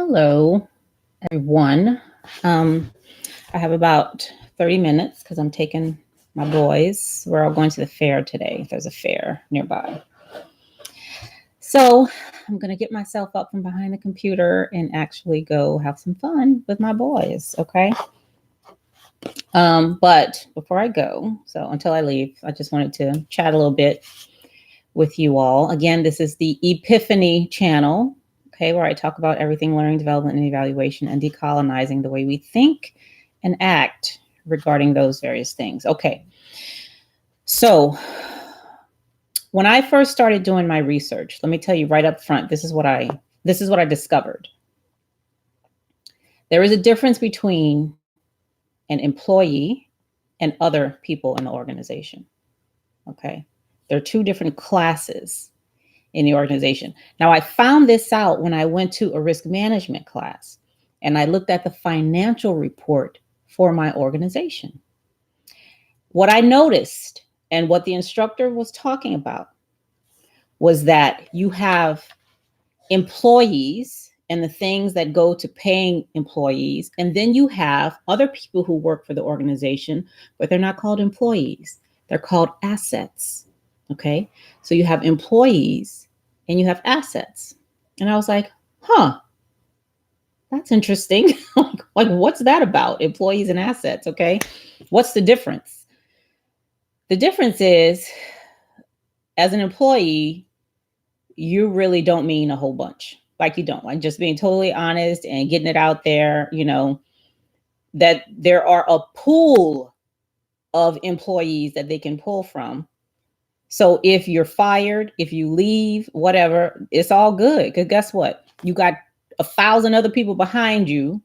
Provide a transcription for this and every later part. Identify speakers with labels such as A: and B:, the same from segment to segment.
A: Hello, everyone. Um, I have about 30 minutes because I'm taking my boys. We're all going to the fair today. There's a fair nearby. So I'm going to get myself up from behind the computer and actually go have some fun with my boys. Okay. But before I go, so until I leave, I just wanted to chat a little bit with you all. Again, this is the Ypifany channel, okay, where I talk about everything learning, development, and evaluation and decolonizing the way we think and act regarding those various things. Okay. So when I first started doing my research, let me tell you right up front, this is what I discovered. There is a difference between an employee and other people in the organization. Okay. There are two different classes in the organization. Now, I found this out when I went to a risk management class and I looked at the financial report for my organization. What I noticed and what the instructor was talking about was that you have employees and the things that go to paying employees, and then you have other people who work for the organization, but they're not called employees. They're called assets. Okay. So you have employees and you have assets. And I was like, huh, that's interesting. Like, what's that about? Employees and assets. Okay. What's the difference? The difference is, as an employee, you really don't mean a whole bunch. Like, you don't. Like, just being totally honest and getting it out there, that there are a pool of employees that they can pull from. So if you're fired, if you leave, whatever, it's all good. Because guess what? You got 1,000 other people behind you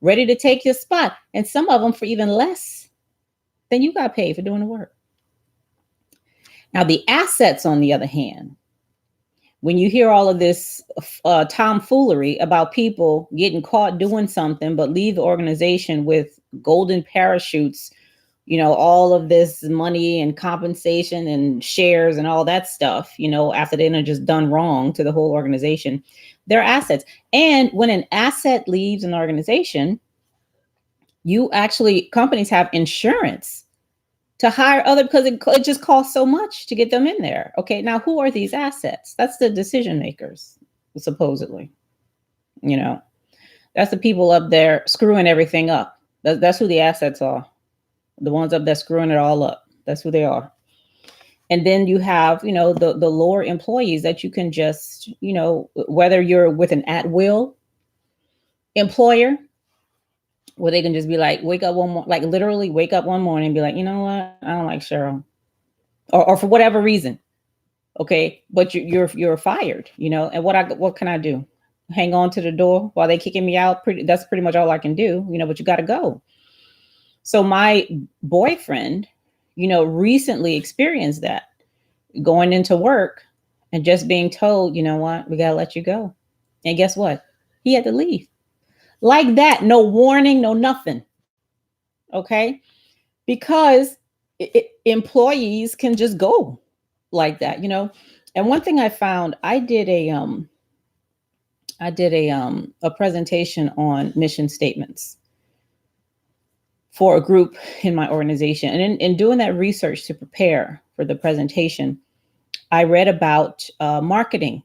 A: ready to take your spot. And some of them for even less than you got paid for doing the work. Now, the assets, on the other hand, when you hear all of this tomfoolery about people getting caught doing something, but leave the organization with golden parachutes, all of this money and compensation and shares and all that stuff, after they've just done wrong to the whole organization, they're assets. And when an asset leaves an organization, companies have insurance to hire other, because it just costs so much to get them in there. Okay, now who are these assets? That's the decision makers, supposedly. That's the people up there screwing everything up. That's who the assets are. The ones up there screwing it all up. That's who they are. And then you have, the lower employees that you can just, whether you're with an at-will employer, where they can just be like, literally wake up one morning and be like, you know what? I don't like Cheryl. Or for whatever reason. Okay. But you're fired, and what can I do? Hang on to the door while they kicking me out? That's pretty much all I can do, but you got to go. So my boyfriend, recently experienced that, going into work and just being told, you know what, we got to let you go. And guess what? He had to leave. Like that. No warning, no nothing. Okay. Because employees can just go like that, And one thing I found, I did a presentation on mission statements for a group in my organization. And in doing that research to prepare for the presentation, I read about marketing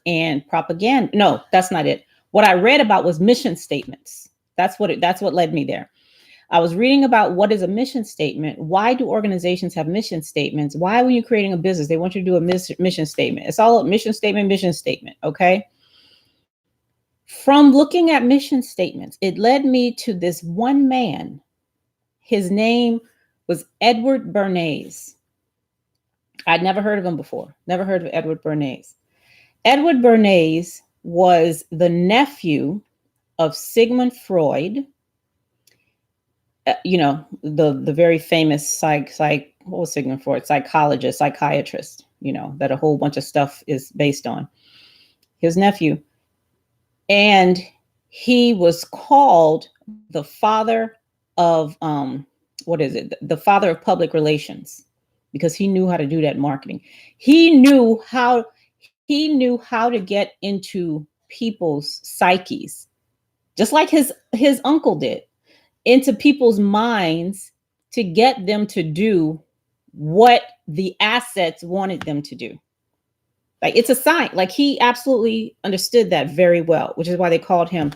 A: and propaganda. No, that's not it. What I read about was mission statements. That's what led me there. I was reading about what is a mission statement. Why do organizations have mission statements? Why, when you're creating a business, they want you to do a mission statement? It's all a mission statement. Okay. From looking at mission statements, it led me to this one man. His name was Edward Bernays. I'd never heard of him before. Never heard of Edward Bernays. Edward Bernays was the nephew of Sigmund Freud. The very famous what was Sigmund Freud? Psychologist, psychiatrist, that a whole bunch of stuff is based on. His nephew. And he was called the father of, the father of public relations, because he knew how to do that marketing. He knew how to get into people's psyches, just like his uncle did, into people's minds to get them to do what the assets wanted them to do. Like, it's a sign. Like, he absolutely understood that very well, which is why they called him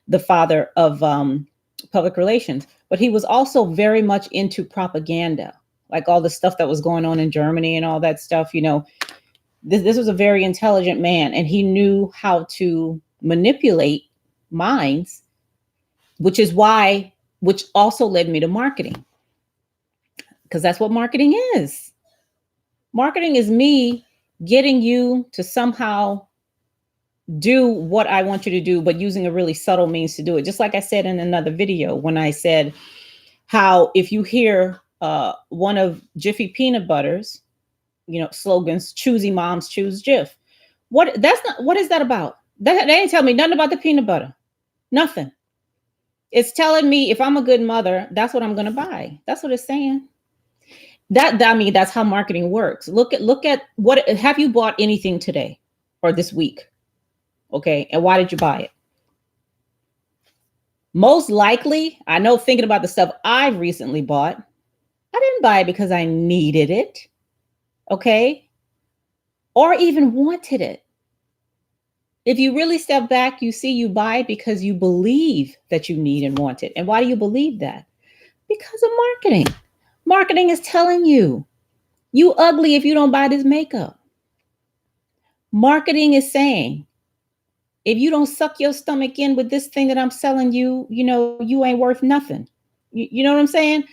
A: the father of public relations. But he was also very much into propaganda, like all the stuff that was going on in Germany and all that stuff. You know, this was a very intelligent man, and he knew how to manipulate minds, which also led me to marketing, because that's what marketing is. Marketing is me getting you to somehow do what I want you to do, but using a really subtle means to do it. Just like I said in another video, when I said how if you hear one of Jiffy Peanut Butter's, slogans, choosy moms choose Jif. What is that about? They ain't telling me nothing about the peanut butter. Nothing. It's telling me if I'm a good mother, that's what I'm going to buy. That's what it's saying. That's how marketing works. Look at what, have you bought anything today or this week? Okay. And why did you buy it? Most likely, I know, thinking about the stuff I've recently bought, I didn't buy it because I needed it. Okay. Or even wanted it. If you really step back, you see you buy it because you believe that you need and want it. And why do you believe that? Because of marketing. Marketing is telling you, you ugly if you don't buy this makeup. Marketing is saying, if you don't suck your stomach in with this thing that I'm selling you, you ain't worth nothing. You know what I'm saying?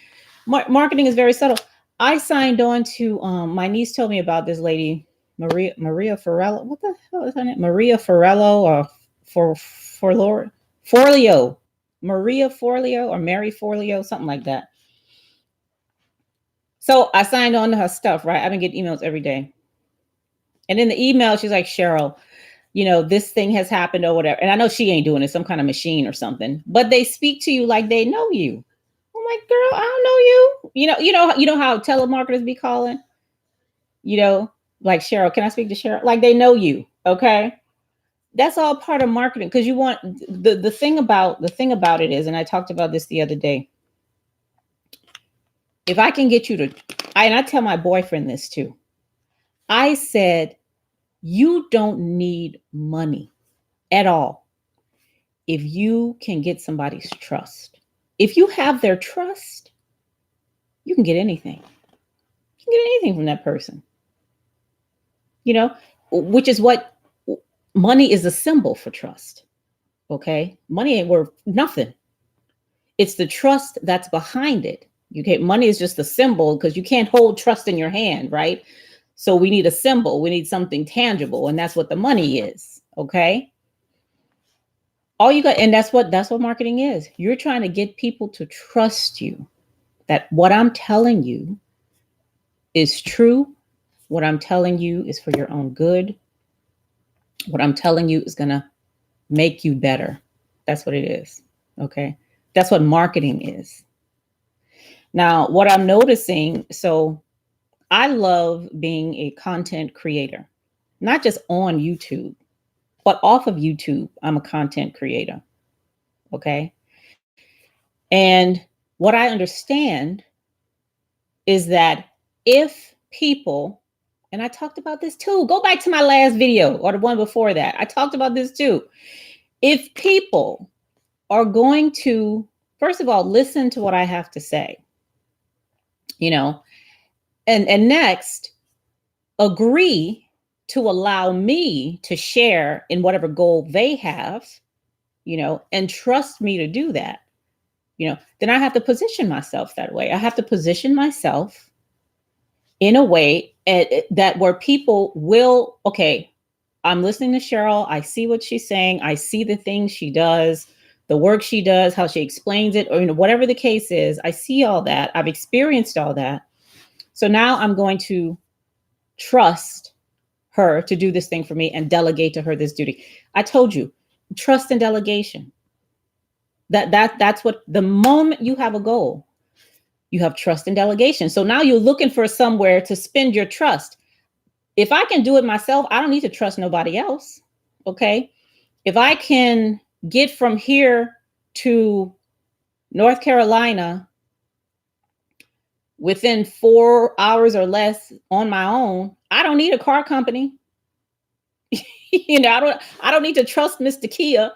A: Marketing is very subtle. I signed on to, my niece told me about this lady, Maria Forello. What the hell is her name? Maria Forello or Forleo. Maria Forleo or Mary Forleo, something like that. So I signed on to her stuff, right? I've been getting emails every day. And in the email, she's like, Cheryl, this thing has happened or whatever. And I know she ain't doing it, some kind of machine or something, but they speak to you like they know you. I'm like, girl, I don't know you. You know how telemarketers be calling, like, Cheryl, can I speak to Cheryl? Like, they know you. Okay. That's all part of marketing. Because you want the thing about it is, and I talked about this the other day. If I can get you to, and I tell my boyfriend this too. I said, you don't need money at all if you can get somebody's trust. If you have their trust, you can get anything. You can get anything from that person. Which is what money is, a symbol for trust. Okay? Money ain't worth nothing. It's the trust that's behind it. Money is just a symbol because you can't hold trust in your hand, right? So we need a symbol. We need something tangible, and that's what the money is. Okay? All you got, and that's what marketing is. You're trying to get people to trust you, that what I'm telling you is true. What I'm telling you is for your own good. What I'm telling you is going to make you better. That's what it is. Okay? That's what marketing is. Now, what I'm noticing, so I love being a content creator, not just on YouTube, but off of YouTube. I'm a content creator. Okay? And what I understand is that if people, and I talked about this too, go back to my last video or the one before that, I talked about this too. If people are going to, first of all, listen to what I have to say, and next, agree to allow me to share in whatever goal they have, and trust me to do that, then I have to position myself that way. I have to position myself in a way that where people will, okay, I'm listening to Cheryl. I see what she's saying. I see the things she does, the work she does, how she explains it, or whatever the case is. I see all that. I've experienced all that. So now I'm going to trust her to do this thing for me and delegate to her this duty. I told you, trust and delegation. That's what, the moment you have a goal, you have trust and delegation. So now you're looking for somewhere to spend your trust. If I can do it myself, I don't need to trust nobody else. Okay. If I can get from here to North Carolina within 4 hours or less on my own, I don't need a car company. I don't need to trust Mr. Kia,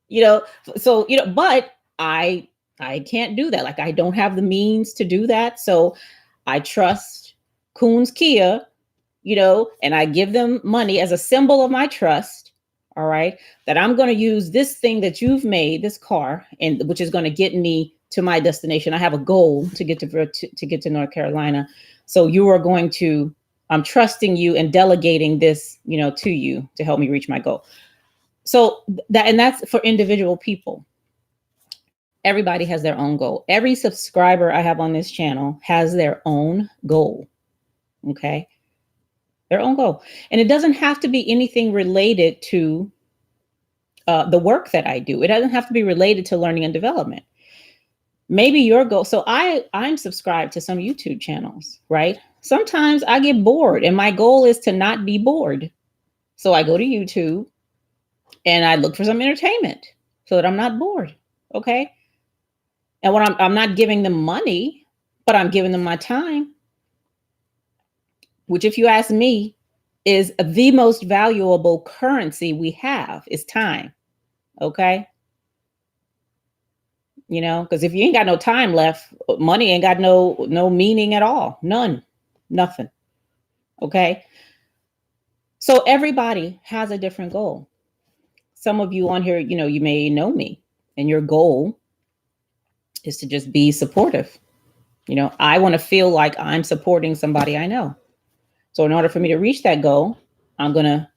A: you know. So, but I can't do that. Like, I don't have the means to do that. So I trust Coons Kia, and I give them money as a symbol of my trust. All right. That I'm going to use this thing that you've made, this car, and which is going to get me to my destination. I have a goal to get to get to North Carolina. So you are going to, I'm trusting you and delegating this, to you to help me reach my goal. So that's for individual people. Everybody has their own goal. Every subscriber I have on this channel has their own goal. Okay. Their own goal. And it doesn't have to be anything related to the work that I do. It doesn't have to be related to learning and development. Maybe your goal. So I'm subscribed to some YouTube channels, right? Sometimes I get bored and my goal is to not be bored. So I go to YouTube and I look for some entertainment so that I'm not bored. Okay. And when I'm not giving them money, but I'm giving them my time, which, if you ask me, is the most valuable currency we have, is time. Okay. Because if you ain't got no time left, money ain't got no meaning at all. None. Nothing. Okay. So everybody has a different goal. Some of you on here, you may know me, and your goal is to just be supportive. I want to feel like I'm supporting somebody I know. So in order for me to reach that goal, I'm going to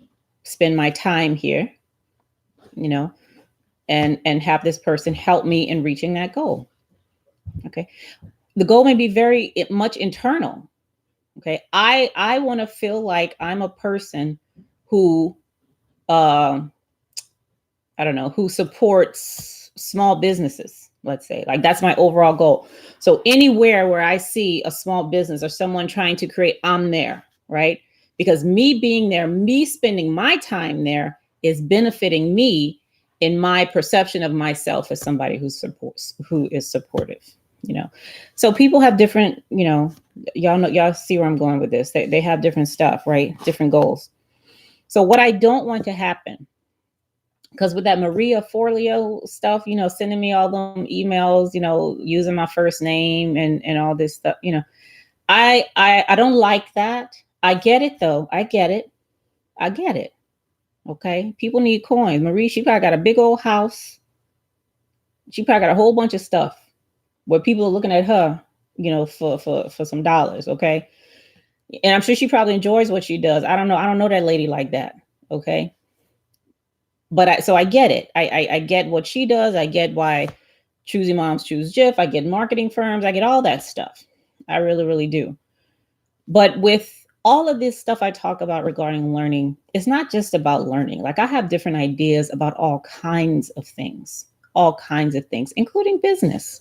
A: spend my time here, and have this person help me in reaching that goal. Okay. The goal may be very much internal. Okay. I want to feel like I'm a person who, I don't know, who supports small businesses, let's say. Like, that's my overall goal. So anywhere where I see a small business or someone trying to create, I'm there, right? Because me being there, me spending my time there is benefiting me in my perception of myself as somebody who is supportive, So people have different, y'all see where I'm going with this. They have different stuff, right? Different goals. So what I don't want to happen, because with that Maria Forleo stuff, sending me all them emails, using my first name and all this stuff, I don't like that. I get it though. I get it. Okay. People need coins. Marie, she probably got a big old house. She probably got a whole bunch of stuff where people are looking at her, for some dollars. Okay. And I'm sure she probably enjoys what she does. I don't know. I don't know that lady like that. Okay. But so I get it. I get what she does. I get why Choosy Moms Choose Jif. I get marketing firms. I get all that stuff. I really, really do. But with all of this stuff I talk about regarding learning, it's not just about learning. Like, I have different ideas about all kinds of things, including business,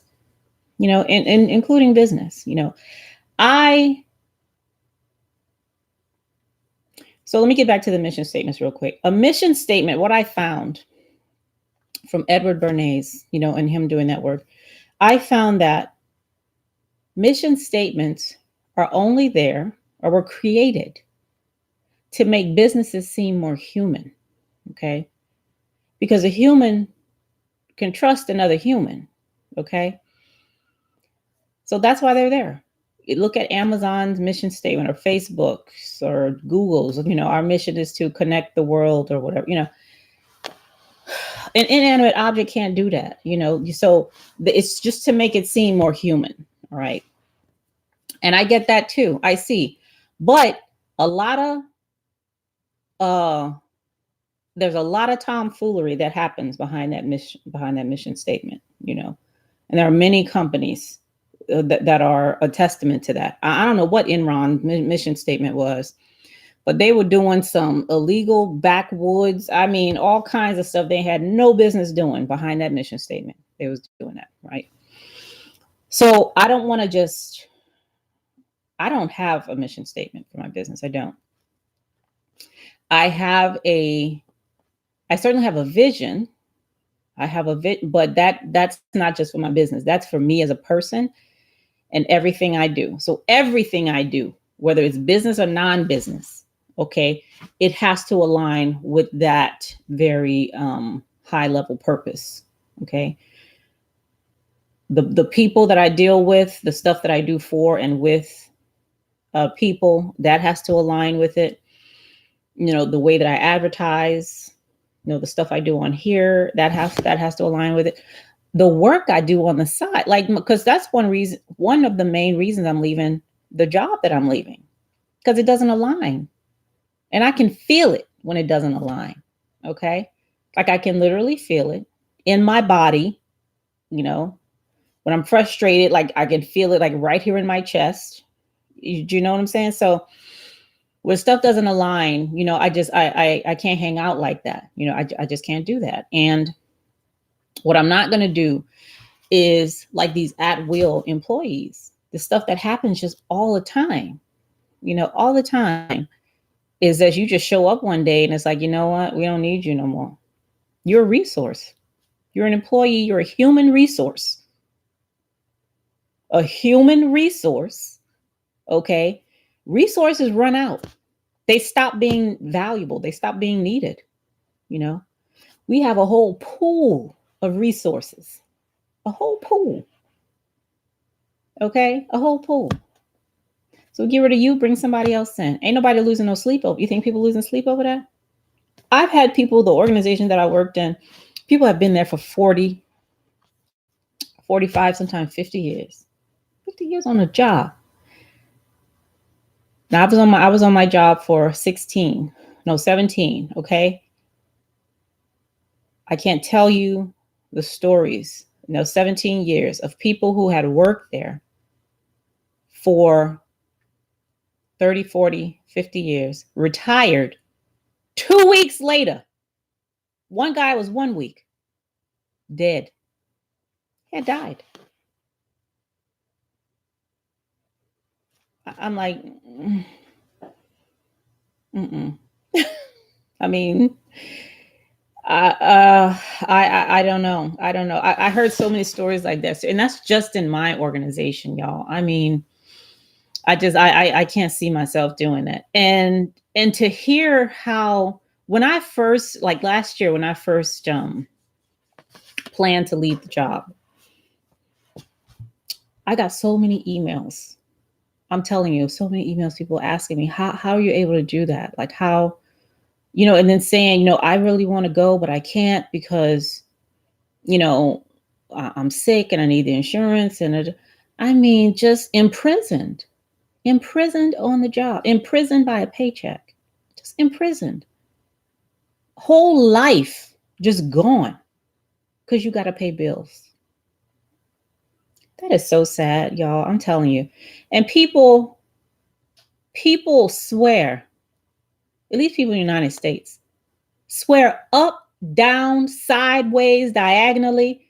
A: and including business, So let me get back to the mission statements real quick. A mission statement, what I found from Edward Bernays, and him doing that work, I found that mission statements are only there, or were created, to make businesses seem more human. Okay. Because a human can trust another human. Okay. So that's why they're there. You look at Amazon's mission statement, or Facebook's, or Google's, our mission is to connect the world, or whatever, An inanimate object can't do that, so it's just to make it seem more human. All right. And I get that too. I see. But a lot of there's a lot of tomfoolery that happens behind that mission statement, and there are many companies that are a testament to that. I don't know what Enron's mission statement was, but they were doing some illegal backwoods. I mean, all kinds of stuff they had no business doing behind that mission statement. They was doing that, right? So I don't have a mission statement for my business. I don't. I have a I certainly have a vision. I have a but that's not just for my business. That's for me as a person and everything I do. So everything I do, whether it's business or non-business, okay, it has to align with that very high level purpose. Okay. The people that I deal with, the stuff that I do for and with people, that has to align with it. You know, the way that I advertise, you know, the stuff I do on here, that has to align with it. The work I do on the side, like, because that's one of the main reasons I'm leaving the job that I'm leaving, because it doesn't align. And I can feel it when it doesn't align. Okay. Like I can literally feel it in my body, you know, when I'm frustrated, like I can feel it like right here in my chest. Do you know what I'm saying? So when stuff doesn't align, you know, I can't hang out like that. You know, I just can't do that. And what I'm not going to do is like these at will employees, the stuff that happens just all the time, you know, all the time, is that you just show up one day and it's like, you know what? We don't need you no more. You're a resource. You're an employee. You're a human resource. A human resource. Okay. Resources run out. They stop being valuable. They stop being needed. You know, we have a whole pool of resources, a whole pool. Okay. A whole pool. So get rid of you, bring somebody else in. Ain't nobody losing no sleep over. You think people losing sleep over that? I've had people, the organization that I worked in, people have been there for 40, 45, sometimes 50 years. 50 years on a job. Now I was on my job for 17, okay? I can't tell you the stories, 17 years of people who had worked there for 30, 40, 50 years, retired 2 weeks later. One guy was 1 week dead. He had died. I'm like, mm-mm. I mean, I don't know. I don't know. I heard so many stories like this, and that's just in my organization, y'all. I mean, I can't see myself doing that. And to hear how, when I first, like last year, when I first planned to leave the job, I got so many emails. I'm telling you, so many emails, people asking me, how are you able to do that? Like how, you know, and then saying, you know, I really want to go, but I can't because, you know, I'm sick and I need the insurance. And I mean, just imprisoned on the job, imprisoned by a paycheck, just imprisoned. Whole life just gone because you got to pay bills. That is so sad, y'all. I'm telling you. And people swear, at least people in the United States, swear up, down, sideways, diagonally,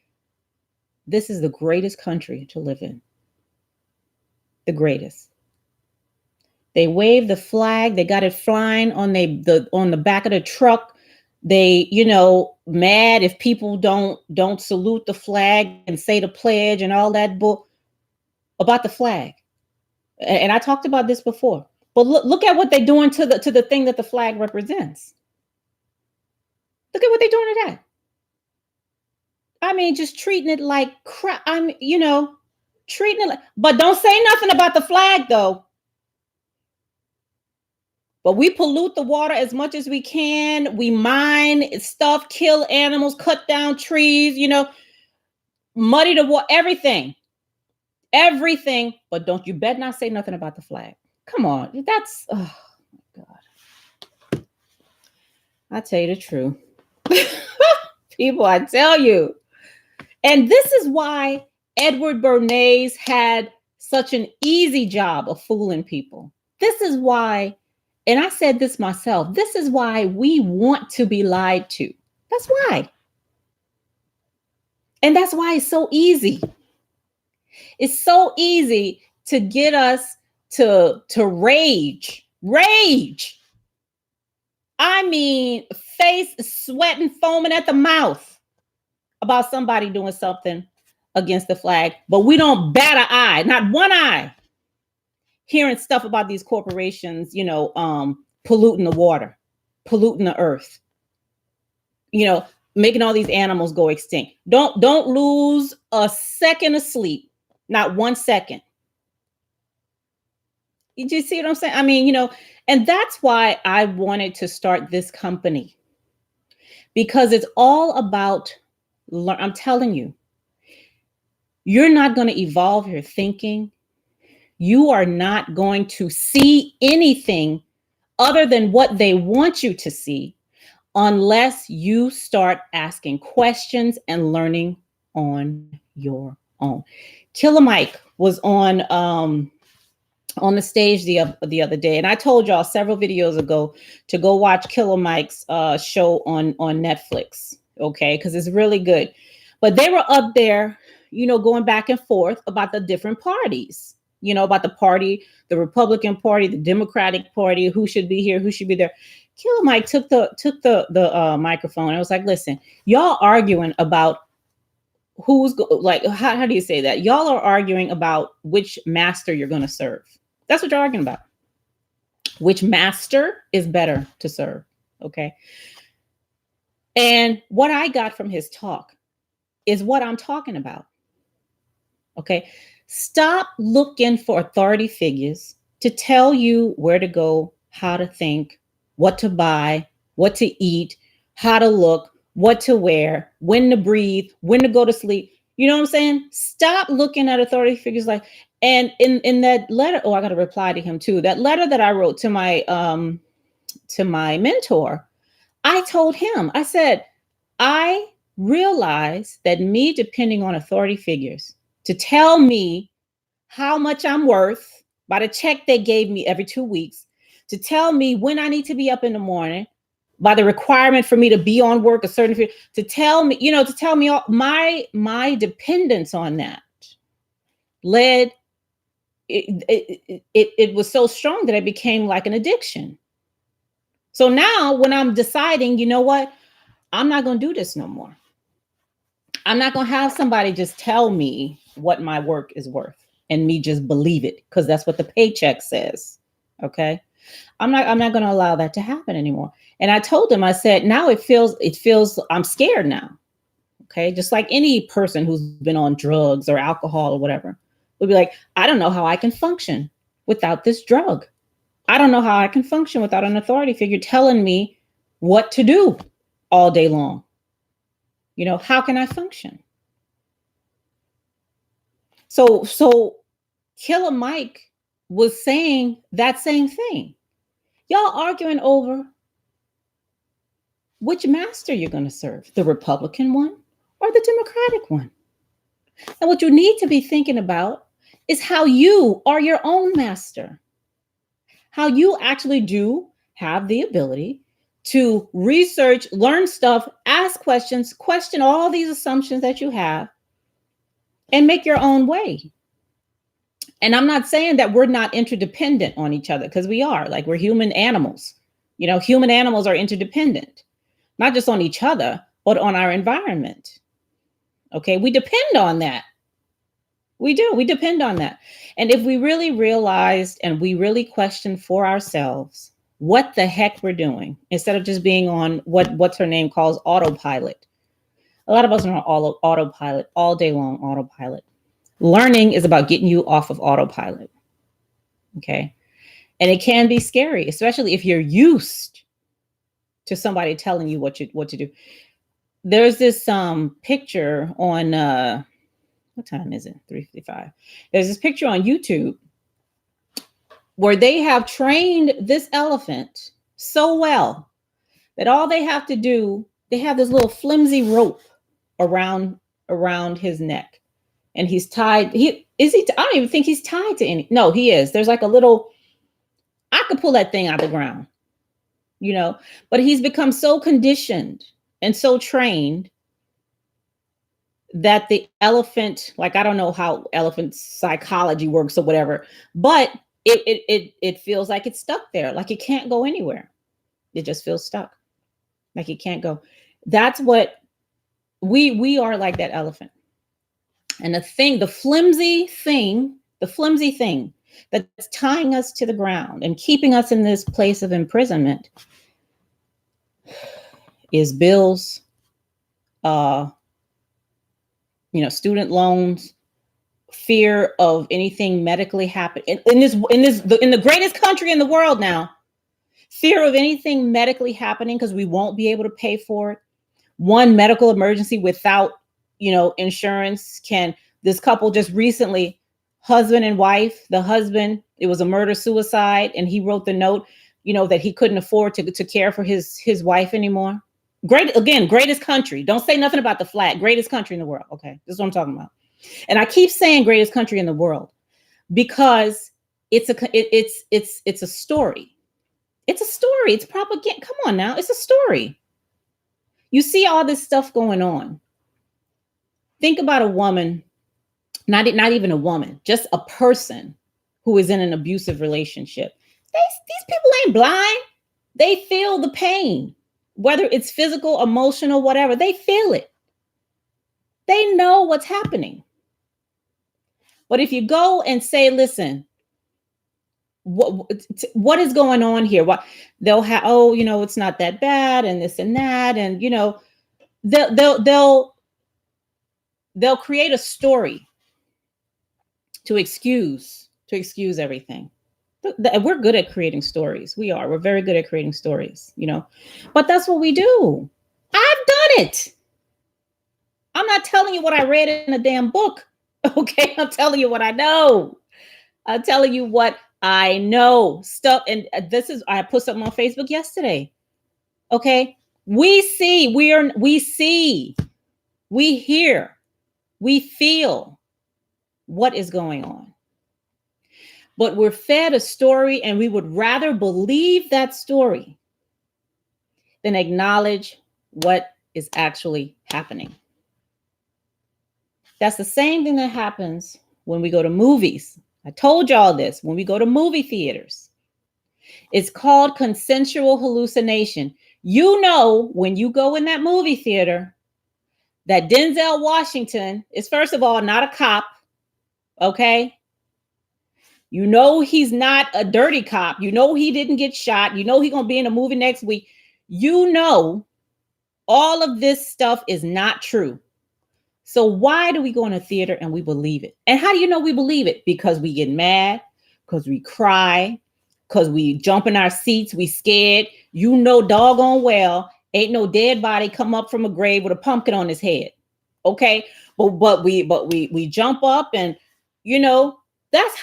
A: this is the greatest country to live in. The greatest. They wave the flag. They got it flying on on the back of the truck. They, you know, mad if people don't salute the flag and say the pledge and all that bull about the flag. And I talked about this before. But look at what they're doing to the thing that the flag represents. Look at what they're doing to that. I mean, just treating it like crap. I'm, you know, treating it like, but don't say nothing about the flag though. But we pollute the water as much as we can. We mine stuff, kill animals, cut down trees, you know, muddy the water, everything. Everything. But don't you bet not say nothing about the flag. Come on. That's, oh my God. I tell you the truth. People, I tell you. And this is why Edward Bernays had such an easy job of fooling people. This is why, and I said this myself, this is why we want to be lied to. That's why. And that's why it's so easy. It's so easy to get us to rage. I mean, face sweating, foaming at the mouth about somebody doing something against the flag, but we don't bat an eye, not one eye, hearing stuff about these corporations, polluting the water, polluting the earth, you know, making all these animals go extinct. Don't lose a second of sleep, not 1 second. You see what I'm saying? I mean, and that's why I wanted to start this company, because it's all about I'm telling you, you're not going to evolve your thinking. You are not going to see anything other than what they want you to see unless you start asking questions and learning on your own. Killer Mike was on the stage the other day, and I told y'all several videos ago to go watch Killer Mike's show on Netflix, okay, because it's really good. But they were up there, going back and forth about the different parties, about the Republican Party, the Democratic Party, who should be here, who should be there. Killer Mike took the microphone and I was like, listen, y'all arguing about how do you say that? Y'all are arguing about which master you're going to serve. That's what you're arguing about. Which master is better to serve. Okay. And what I got from his talk is what I'm talking about. Okay. Stop looking for authority figures to tell you where to go, how to think, what to buy, what to eat, how to look, what to wear, when to breathe, when to go to sleep. You know what I'm saying? Stop looking at authority figures and in that letter, I got to reply to him too. That letter that I wrote to my mentor, I told him, I said, I realize that me depending on authority figures to tell me how much I'm worth by the check they gave me every 2 weeks, to tell me when I need to be up in the morning, by the requirement for me to be on work a certain, to tell me all my dependence on that led it was so strong that it became like an addiction. So now when I'm deciding, you know what, I'm not going to do this no more. I'm not going to have somebody just tell me what my work is worth and me just believe it because that's what the paycheck says. Okay. I'm not going to allow that to happen anymore. And I told him, I said, now it feels I'm scared now. Okay. Just like any person who's been on drugs or alcohol or whatever would be like, I don't know how I can function without this drug. I don't know how I can function without an authority figure telling me what to do all day long. How can I function? So Killer Mike was saying that same thing. Y'all arguing over which master you're going to serve, the Republican one or the Democratic one. And what you need to be thinking about is how you are your own master, how you actually do have the ability to research, learn stuff, ask questions, question all these assumptions that you have, and make your own way. And I'm not saying that we're not interdependent on each other, because we are. Like, we're human animals. Human animals are interdependent, not just on each other, but on our environment. Okay, we depend on that. We do. We depend on that. And if we really realized and we really questioned for ourselves what the heck we're doing, instead of just being on what's her name calls autopilot. A lot of us are on autopilot all day long, autopilot. Learning is about getting you off of autopilot. Okay. And it can be scary, especially if you're used to somebody telling you what to do. There's this picture on what time is it? 3:55. There's this picture on YouTube where they have trained this elephant so well that all they have to do, they have this little flimsy rope around his neck. And he's tied. I don't even think he's tied to any. No, he is. There's like a little, I could pull that thing out of the ground, but he's become so conditioned and so trained that the elephant, like, I don't know how elephant psychology works or whatever, but it feels like it's stuck there, like it can't go anywhere. It just feels stuck, like it can't go. That's what we are, like that elephant. And the flimsy thing that's tying us to the ground and keeping us in this place of imprisonment is bills, student loans, fear of anything medically happen in the greatest country in the world now. Fear of anything medically happening because we won't be able to pay for it. One medical emergency without, insurance this couple just recently, husband and wife, the husband, it was a murder suicide, and he wrote the note, that he couldn't afford to care for his wife anymore. Greatest country. Don't say nothing about the flag. Greatest country in the world. Okay, this is what I'm talking about. And I keep saying greatest country in the world because it's a story. It's a story. It's propaganda. Come on now. It's a story. You see all this stuff going on. Think about a woman, not even a woman, just a person who is in an abusive relationship. These people ain't blind. They feel the pain, whether it's physical, emotional, whatever. They feel it. They know what's happening. But if you go and say, listen, what is going on here? What they'll have, it's not that bad, and this and that, and they'll create a story to excuse everything. We're good at creating stories. We're very good at creating stories, but that's what we do. I've done it. I'm not telling you what I read in a damn book. Okay. I'm telling you what I know. I'm telling you what I know. Stuff. And I put something on Facebook yesterday. Okay. We see, we hear, we feel what is going on. But we're fed a story, and we would rather believe that story than acknowledge what is actually happening. That's the same thing that happens when we go to movies. I told y'all this. When we go to movie theaters, it's called consensual hallucination. When you go in that movie theater, that Denzel Washington is, first of all, not a cop. Okay. He's not a dirty cop. He didn't get shot. He's going to be in a movie next week. All of this stuff is not true. So why do we go in a theater and we believe it? And how do you know we believe it? Because we get mad, because we cry, because we jump in our seats, we scared. Doggone well, ain't no dead body come up from a grave with a pumpkin on his head. Okay. But we jump up, and that's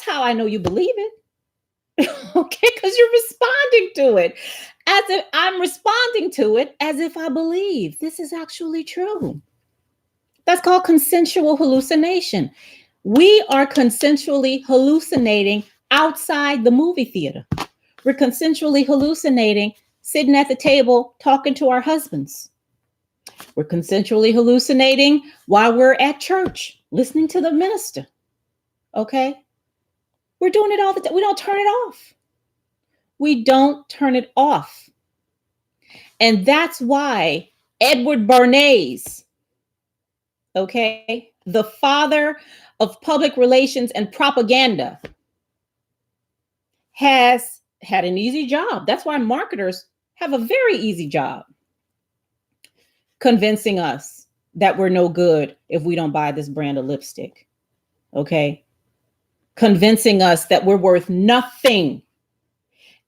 A: how I know you believe it. Okay, because you're responding to it as if I'm responding to it as if I believe this is actually true. That's called consensual hallucination. We are consensually hallucinating outside the movie theater. We're consensually hallucinating sitting at the table talking to our husbands. We're consensually hallucinating while we're at church listening to the minister. Okay? We're doing it all the time. We don't turn it off. We don't turn it off. And that's why Edward Bernays, okay, the father of public relations and propaganda, has had an easy job. That's why marketers have a very easy job convincing us that we're no good if we don't buy this brand of lipstick. Okay. Convincing us that we're worth nothing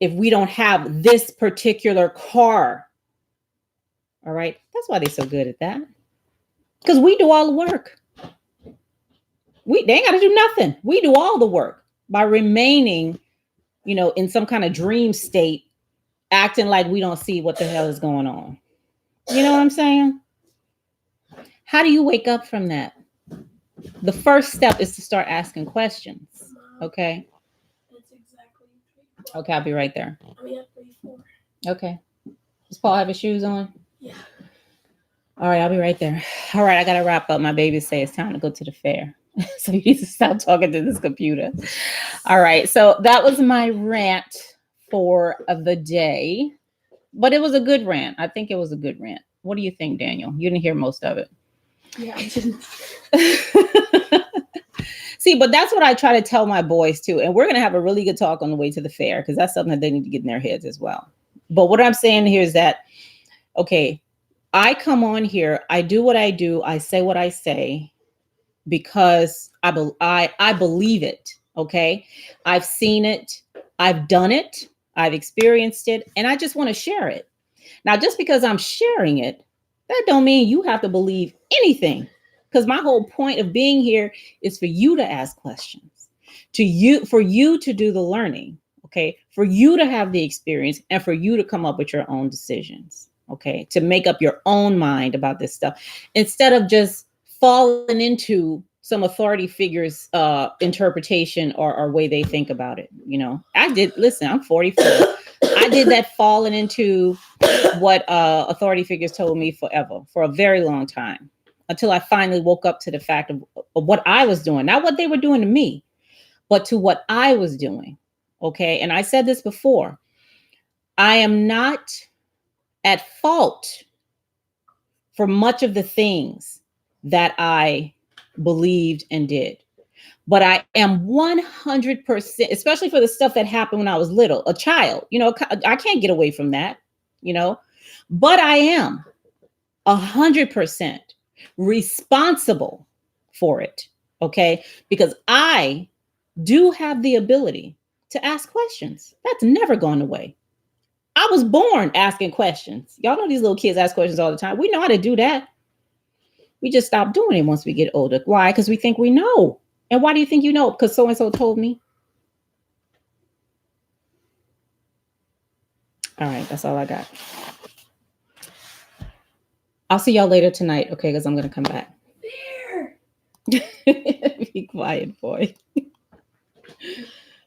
A: if we don't have this particular car. All right. That's why they're so good at that. Because we do all the work. They ain't got to do nothing. We do all the work by remaining, in some kind of dream state, acting like we don't see what the hell is going on. You know what I'm saying? How do you wake up from that? The first step is to start asking questions. Okay.
B: That's exactly.
A: Okay, I'll be right there.
B: We have 3-4.
A: Okay. Does Paul have his shoes on?
B: Yeah.
A: All right, I'll be right there. All right, I gotta wrap up. My babies say it's time to go to the fair. So you need to stop talking to this computer. All right, so that was my rant for the day. But it was a good rant. I think it was a good rant. What do you think, Daniel? You didn't hear most of it.
B: Yeah, I didn't.
A: See, but that's what I try to tell my boys too. And we're going to have a really good talk on the way to the fair because that's something that they need to get in their heads as well. But what I'm saying here is that, okay, I come on here, I do what I do, I say what I say because I believe it. Okay. I've seen it, I've done it, I've experienced it, and I just want to share it. Now, just because I'm sharing it, that don't mean you have to believe anything. Because my whole point of being here is for you to ask questions, for you to do the learning, okay, for you to have the experience and for you to come up with your own decisions, okay, to make up your own mind about this stuff instead of just falling into some authority figures interpretation or way they think about it. I did. Listen, I'm 44. I did that falling into what authority figures told me forever, for a very long time, until I finally woke up to the fact of what I was doing, not what they were doing to me, but to what I was doing. Okay. And I said this before, I am not at fault for much of the things that I believed and did. But I am 100%, especially for the stuff that happened when I was little, a child, I can't get away from that, but I am 100% responsible for it. Okay. Because I do have the ability to ask questions. That's never gone away. I was born asking questions. Y'all know these little kids ask questions all the time. We know how to do that. We just stop doing it once we get older. Why? Because we think we know. And why do you think you know? Because so-and-so told me. All right, that's all I got. I'll see y'all later tonight, okay? Because I'm going to come back.
B: There.
A: Be quiet, boy.